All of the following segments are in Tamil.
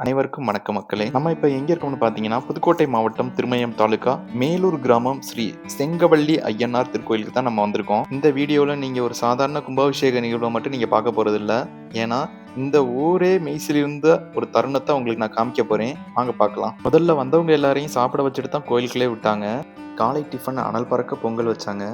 அனைவருக்கும் வணக்கம் மக்களே. நம்ம இப்ப எங்க இருக்கோம்னு பாத்தீங்கன்னா, புதுக்கோட்டை மாவட்டம் திருமயம் தாலுகா மேலூர் கிராமம் ஸ்ரீ செங்கவள்ளி ஐயனார் திருக்கோயிலுக்கு தான் நம்ம வந்திருக்கோம். இந்த வீடியோல நீங்க ஒரு சாதாரண கும்பாபிஷேக நிகழ்வை மட்டும் நீங்க பார்க்க போறது இல்ல. ஏன்னா இந்த ஊரே மெய்சிலிருந்த ஒரு தருணத்தை உங்களுக்கு நான் காமிக்க போறேன். வாங்க பார்க்கலாம். முதல்ல வந்தவங்க எல்லாரையும் சாப்பிட வச்சுட்டு தான் கோயிலுக்குள்ளே விட்டாங்க. காலை டிஃபன் அனல் பறக்க பொங்கல் வச்சாங்க.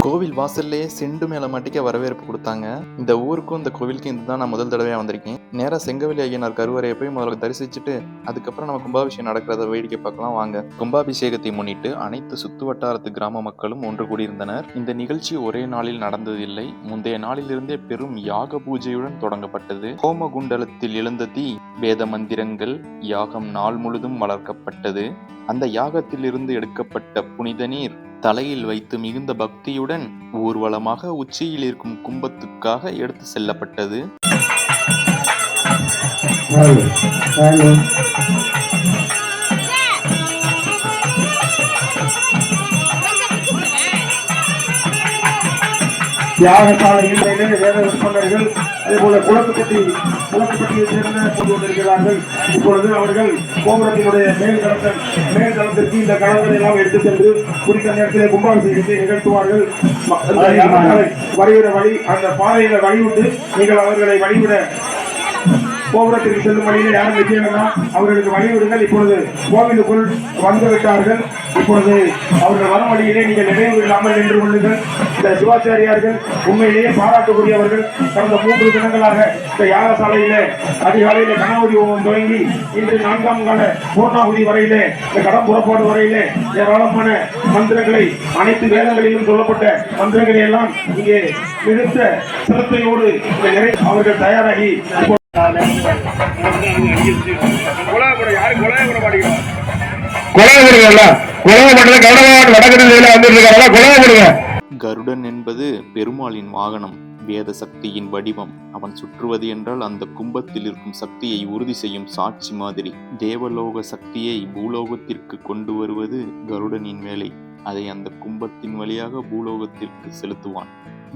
கோவில் வாசல்லே செண்டு மேல மாட்டிக்க வரவேற்பு கொடுத்தாங்க. இந்த ஊருக்கும் இந்த கோவிலுக்கும் இதுதான் நான் முதல் தடவையா வந்திருக்கேன். நேரா செங்கவள்ளி ஐயனார் கருவறையை போய் முதல்ல தரிசிச்சுட்டு அதுக்கப்புறம் நம்ம கும்பாபிஷேகம் நடக்கிறத வேடிக்கை பார்க்கலாம் வாங்க. கும்பாபிஷேகத்தை முன்னிட்டு அனைத்து சுத்து வட்டாரத்து கிராம மக்களும் ஒன்று கூடியிருந்தனர். இந்த நிகழ்ச்சி ஒரே நாளில் நடந்ததில்லை. முந்தைய நாளிலிருந்தே பெரும் யாக பூஜையுடன் தொடங்கப்பட்டது. ஹோம குண்டலத்தில் எழுந்த தீ, வேத மந்திரங்கள், யாகம் நாள் முழுதும் வளர்க்கப்பட்டது. அந்த யாகத்தில் இருந்து எடுக்கப்பட்ட புனித நீர் தலையில் வைத்து மிகுந்த பக்தியுடன் ஊர்வலமாக உச்சியில் இருக்கும் கும்பத்துக்காக எடுத்து செல்லப்பட்டது. தியாகசாலையில் வேத விற்பனர்கள் அதேபோல குளத்துப்பட்டியை சேர்ந்த கொண்டு வந்திருக்கிறார்கள். இப்பொழுது அவர்கள் கோபுரத்தினுடைய மேல்தளத்திற்கு இந்த கடவுளை எல்லாம் எடுத்து சென்று குறித்த நேரத்தில் கும்பாபிஷேகத்தை நிகழ்த்துவார்கள். வருகிற வழி அந்த பாதையில வழிவிட்டு நீங்கள் அவர்களை வழிவிட கோபுரத்திற்கு செல்லும் வழியில் யாரும் நிச்சயம்னா அவர்களுக்கு வழிவிடுங்கள். இப்பொழுது கோவிலுக்குள் வந்துவிட்டார்கள். இப்பொழுது அவர்கள் வரும் வழியிலே நீங்கள் நினைவு இல்லாமல் நின்று கொள்ளுங்கள். இந்த சிவாச்சாரியார்கள் உண்மையிலேயே பாராட்டுக்குரியவர்கள். கடந்த 3 தினங்களாக இந்த யாகசாலையிலே அதிகாலையிலே கணபதி ஹோமம் தொடங்கி இன்று 4ஆம் கால பூர்ணாகுதி வரையிலே இந்த கடம் புறப்பாடு வரையிலே ஏராளமான மந்திரங்களை அனைத்து வேதங்களிலும் சொல்லப்பட்ட மந்திரங்களை எல்லாம் இங்கே மிகுந்த சிரத்தையோடு அவர்கள் தயாராகி கருடன் என்பது பெருமாளின் வாகனம், வேத சக்தியின் வடிவம். அவன் சுற்றுவது என்றால் அந்த கும்பத்தில் இருக்கும் சக்தியை உறுதி செய்யும் சாட்சி மாதிரி. தேவலோக சக்தியை பூலோகத்திற்கு கொண்டு வருவது கருடனின் வேலை. அதை அந்த கும்பத்தின் வழியாக பூலோகத்திற்கு செலுத்துவான்.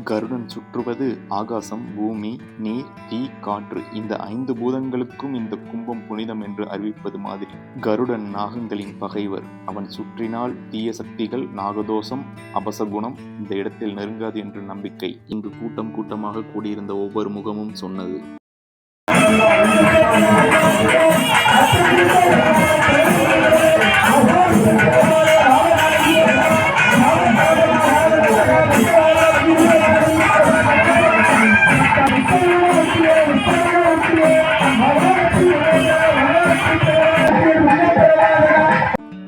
கருடன் சுற்றுவது ஆகாசம், பூமி, நீர், தீ, காற்று. இந்த 5 பூதங்களுக்கும் இந்த கும்பம் புனிதம் என்று அறிவிப்பது மாதிரி. கருடன் நாகங்களின் பகைவர். அவன் சுற்றினால் தீய சக்திகள், நாகதோஷம், அபசகுணம் இந்த இடத்தில் நெருங்காது என்று நம்பிக்கை. இங்கு கூட்டம் கூட்டமாக கூடியிருந்த ஒவ்வொரு முகமும் சொன்னது.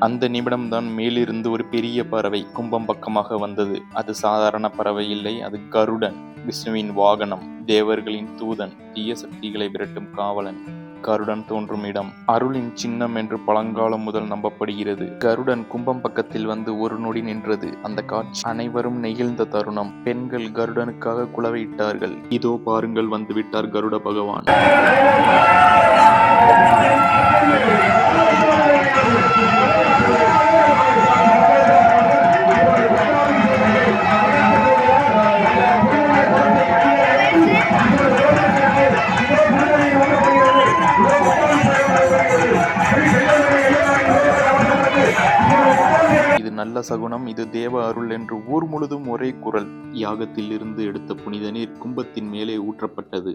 அந்த நிமிடம்தான் மேலிருந்து ஒரு பெரிய பறவை கும்பம் பக்கமாக வந்தது. அது சாதாரண பறவை இல்லை, அது கருடன், விஷ்ணுவின் வாகனம், தேவர்களின் தூதன், தீய சக்திகளை விரட்டும் காவலன். கருடன் தோன்றும் இடம் அருளின் சின்னம் என்று பழங்காலம் முதல் நம்பப்படுகிறது. கருடன் கும்பம் பக்கத்தில் வந்து ஒரு நொடி நின்றது. அந்த காட்சி அனைவரும் நெகிழ்ந்த தருணம். பெண்கள் கருடனுக்காக குலவையிட்டார்கள். இதோ பாருங்கள், வந்துவிட்டார் கருட பகவான். நல்ல சகுனம், இது தேவ அருள் என்று ஊர் முழுதும் ஒரே குரல். யாகத்தில் இருந்து எடுத்த புனித நீர் கும்பத்தின் மேலே ஊற்றப்பட்டது.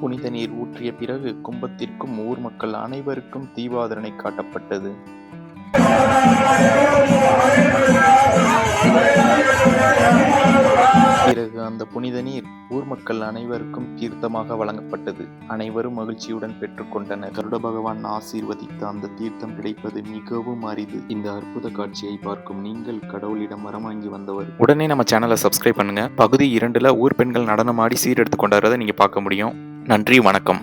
புனித நீர் ஊற்றிய பிறகு கும்பத்திற்கும் ஊர் மக்கள் அனைவருக்கும் தீபாதனை காட்டப்பட்டது. பிறகு அந்த புனித நீர் ஊர் மக்கள் அனைவருக்கும் தீர்த்தமாக வழங்கப்பட்டது. அனைவரும் மகிழ்ச்சியுடன் பெற்றுக்கொண்டனர். கருட பகவான் ஆசீர்வதித்த அந்த தீர்த்தம் கிடைப்பது மிகவும் அரிது. இந்த அற்புத காட்சியை பார்க்கும் நீங்கள் கடவுளிடம் வரம் வாங்கி வந்தவர். உடனே நம்ம சேனலை சப்ஸ்கிரைப் பண்ணுங்க. பகுதி 2ல ஊர் பெண்கள் நடனமாடி சீரெடுத்து கொண்டாடுறதை நீங்க பார்க்க முடியும். நன்றி, வணக்கம்.